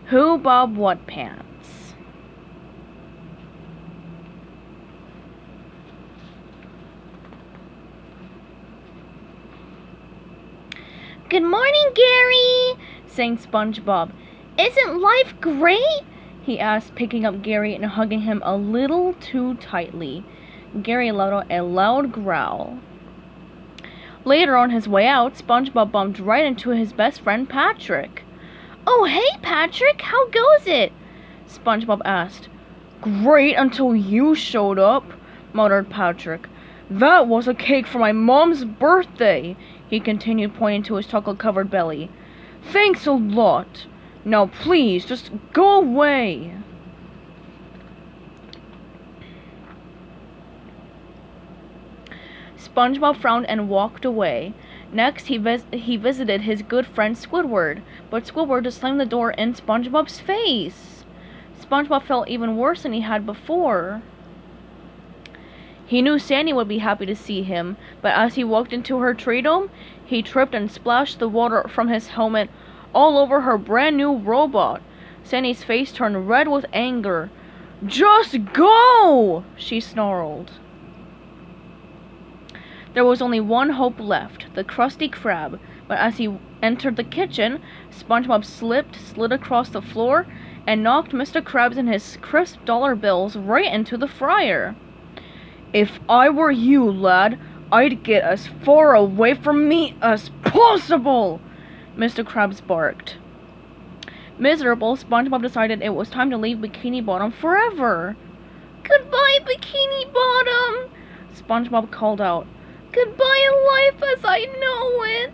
WhoBob WhatPants. Good morning, Gary, sang SpongeBob. Isn't life great? He asked, picking up Gary and hugging him a little too tightly. Gary let out a loud growl. Later, on his way out, SpongeBob bumped right into his best friend Patrick. "Oh, hey, Patrick, how goes it?" SpongeBob asked. "Great until you showed up," muttered Patrick. "That was a cake for my mom's birthday," he continued, pointing to his chocolate-covered belly. "Thanks a lot. Now please, just go away." SpongeBob frowned and walked away. Next, he visited his good friend Squidward, but Squidward just slammed the door in SpongeBob's face. SpongeBob felt even worse than he had before. He knew Sandy would be happy to see him, but as he walked into her tree dome, he tripped and splashed the water from his helmet all over her brand new robot. Sandy's face turned red with anger. "Just go!" she snarled. There was only one hope left, the Krusty Krab, but as he entered the kitchen, SpongeBob slid across the floor, and knocked Mr. Krabs and his crisp dollar bills right into the fryer. "If I were you, lad, I'd get as far away from me as possible," Mr. Krabs barked. Miserable, SpongeBob decided it was time to leave Bikini Bottom forever. "Goodbye, Bikini Bottom," SpongeBob called out. "Goodbye, life as I know it."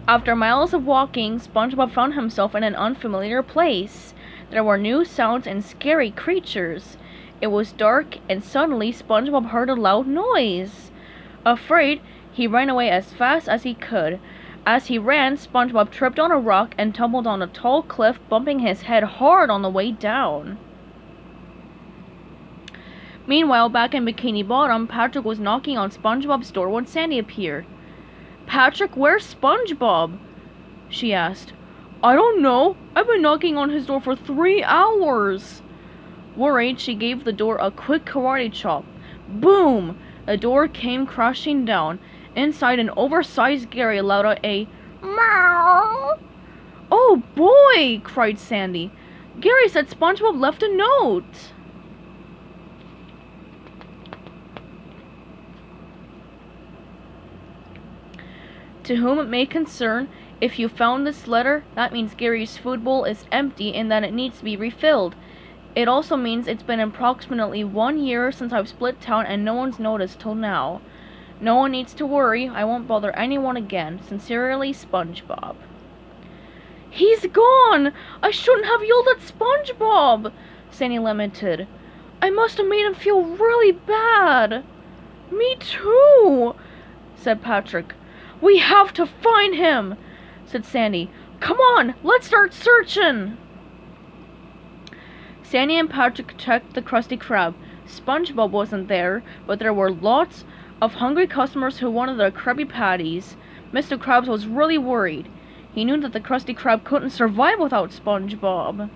After miles of walking, SpongeBob found himself in an unfamiliar place. There were new sounds and scary creatures. It was dark, and suddenly SpongeBob heard a loud noise. Afraid, he ran away as fast as he could. As he ran, SpongeBob tripped on a rock and tumbled on a tall cliff, bumping his head hard on the way down. Meanwhile, back in Bikini Bottom, Patrick was knocking on SpongeBob's door when Sandy appeared. "Patrick, where's SpongeBob?" she asked. "I don't know. I've been knocking on his door for 3 hours. Worried, she gave the door a quick karate chop. Boom! The door came crashing down. Inside, an oversized Gary let out a "Meow." "Oh boy!" cried Sandy. "Gary said SpongeBob left a note." To whom it may concern, if you found this letter, that means Gary's food bowl is empty and that it needs to be refilled. It also means it's been approximately 1 year since I've split town and no one's noticed till now. No one needs to worry. I won't bother anyone again. Sincerely, SpongeBob. "He's gone! I shouldn't have yelled at SpongeBob!" Sandy lamented. "I must have made him feel really bad." "Me too," said Patrick. "We have to find him," said Sandy. "Come on, let's start searching." Sandy and Patrick checked the Krusty Krab. SpongeBob wasn't there, but there were lots of hungry customers who wanted their Krabby Patties. Mr. Krabs was really worried. He knew that the Krusty Krab couldn't survive without SpongeBob.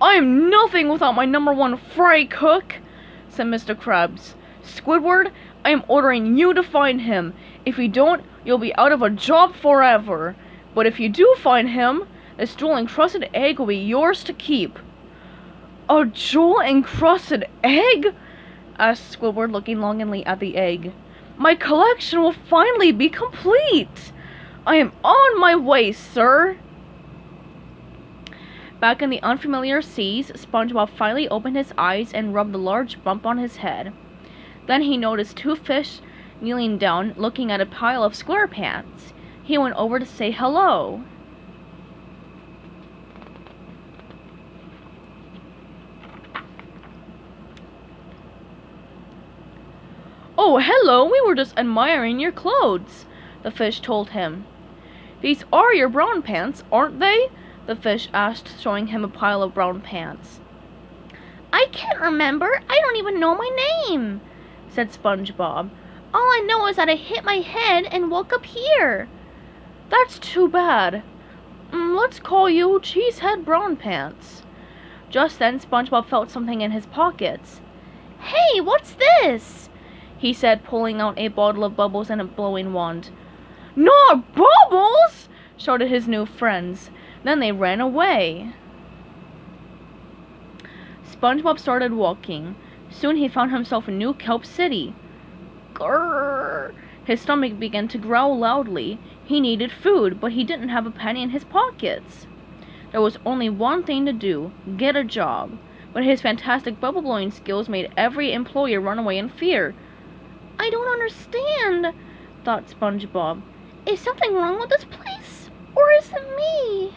"I am nothing without my #1 fry cook," said Mr. Krabs. "Squidward, I am ordering you to find him. If you don't, you'll be out of a job forever. But if you do find him, the jewel-encrusted egg will be yours to keep." "A jewel-encrusted egg?" asked Squidward, looking longingly at the egg. "My collection will finally be complete. I am on my way, sir." Back in the unfamiliar seas, SpongeBob finally opened his eyes and rubbed a large bump on his head. Then he noticed 2 fish kneeling down, looking at a pile of SquarePants. He went over to say hello. "Oh, hello, we were just admiring your clothes," the fish told him. "These are your brown pants, aren't they?" the fish asked, showing him a pile of brown pants. I can't remember. I don't even know my name, said SpongeBob. All I know is that I hit my head and woke up here. That's too bad. Let's call you Cheesehead Brown Pants. Just then, SpongeBob felt something in his pockets. Hey, what's this? He said, pulling out a bottle of bubbles and a blowing wand. Not bubbles! Shouted his new friends. Then they ran away. SpongeBob started walking. Soon he found himself in New Kelp City. Grrr! His stomach began to growl loudly. He needed food, but he didn't have a penny in his pockets. There was only one thing to do, get a job. But his fantastic bubble blowing skills made every employer run away in fear. I don't understand, thought SpongeBob. Is something wrong with this place? Or is it me?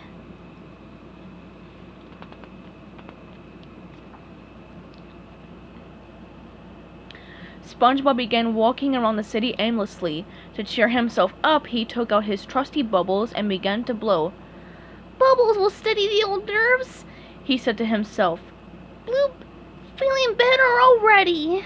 SpongeBob began walking around the city aimlessly. To cheer himself up, he took out his trusty bubbles and began to blow. Bubbles will steady the old nerves, he said to himself. Bloop, feeling better already.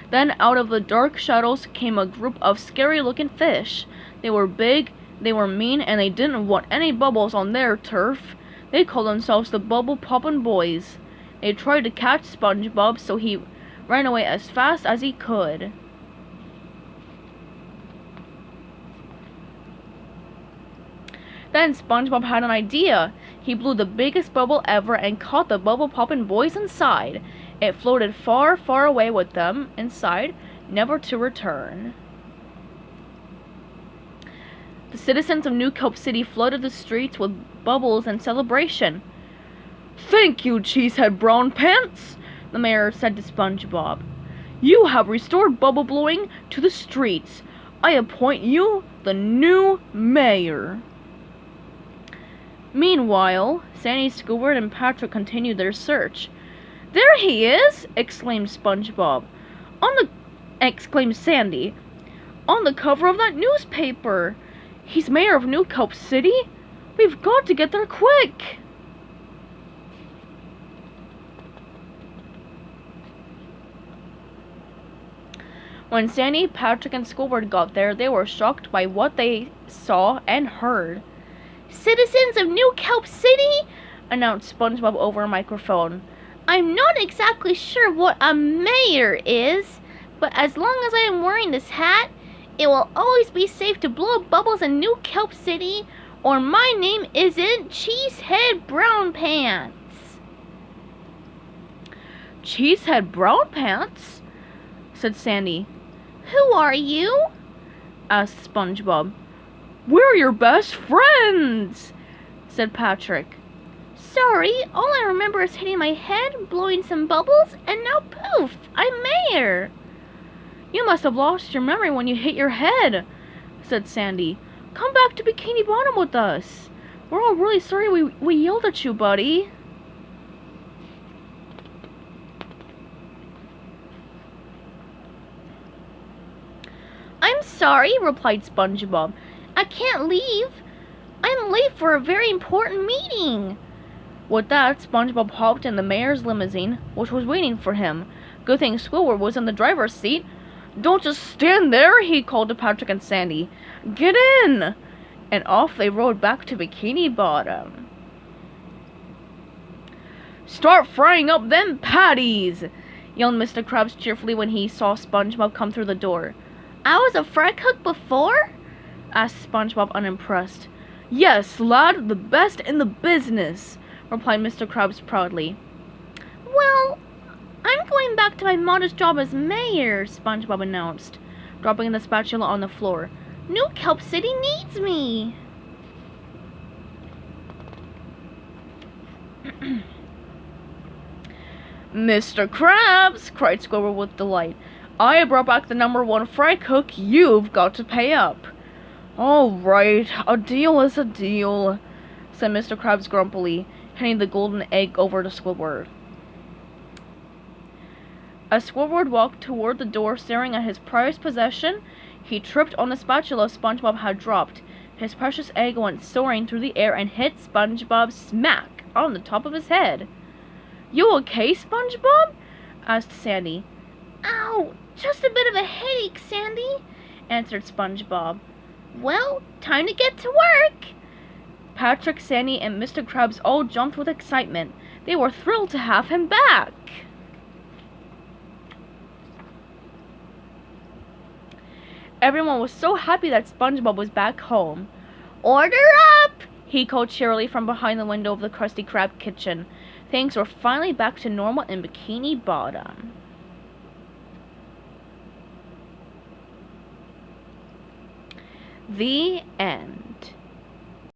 Then out of the dark shadows came a group of scary-looking fish. They were big, they were mean, and they didn't want any bubbles on their turf. They called themselves the Bubble Poppin' Boys. They tried to catch SpongeBob, so he ran away as fast as he could. Then SpongeBob had an idea. He blew the biggest bubble ever and caught the Bubble Poppin' Boys inside. It floated far, far away with them inside, never to return. The citizens of New Kelp City flooded the streets with bubbles in celebration. Thank you, Cheesehead Brown Pants, the mayor said to SpongeBob. You have restored bubble blowing to the streets. I appoint you the new mayor. Meanwhile, Sandy, Squidward, and Patrick continued their search. There he is! Exclaimed SpongeBob. Exclaimed Sandy. On the cover of that newspaper! He's mayor of New Kelp City? We've got to get there quick! When Sandy, Patrick, and Squidward got there, they were shocked by what they saw and heard. Citizens of New Kelp City, announced SpongeBob over a microphone. I'm not exactly sure what a mayor is, but as long as I am wearing this hat, it will always be safe to blow bubbles in New Kelp City, or my name isn't Cheesehead Brown Pants. Cheesehead Brown Pants? Said Sandy. Who are you? Asked SpongeBob. We're your best friends, said Patrick. Sorry, all I remember is hitting my head, blowing some bubbles, and now poof, I'm mayor. You must have lost your memory when you hit your head, said Sandy. Come back to Bikini Bottom with us. We're all really sorry we yelled at you, buddy. I'm sorry, replied SpongeBob. I can't leave. I'm late for a very important meeting. With that, SpongeBob hopped in the mayor's limousine, which was waiting for him. Good thing Squidward was in the driver's seat. Don't just stand there, he called to Patrick and Sandy. Get in! And off they rode back to Bikini Bottom. Start frying up them patties! Yelled Mr. Krabs cheerfully when he saw SpongeBob come through the door. I was a fry cook before? Asked SpongeBob unimpressed. Yes, lad, the best in the business, replied Mr. Krabs proudly. Well, I'm going back to my modest job as mayor, SpongeBob announced, dropping the spatula on the floor. New Kelp City needs me. Mr. Krabs, cried Squidward with delight. I brought back the #1 fry cook. You've got to pay up. All right, a deal is a deal, said Mr. Krabs grumpily, handing the golden egg over to Squidward. As Squidward walked toward the door staring at his prized possession, he tripped on the spatula SpongeBob had dropped. His precious egg went soaring through the air and hit SpongeBob smack on the top of his head. "You okay, SpongeBob?" asked Sandy. Ow! Just a bit of a headache, Sandy, answered SpongeBob. Well, time to get to work. Patrick, Sandy, and Mr. Krabs all jumped with excitement. They were thrilled to have him back. Everyone was so happy that SpongeBob was back home. "Order up!" he called cheerily from behind the window of the Krusty Krab kitchen. Things were finally back to normal in Bikini Bottom. The end.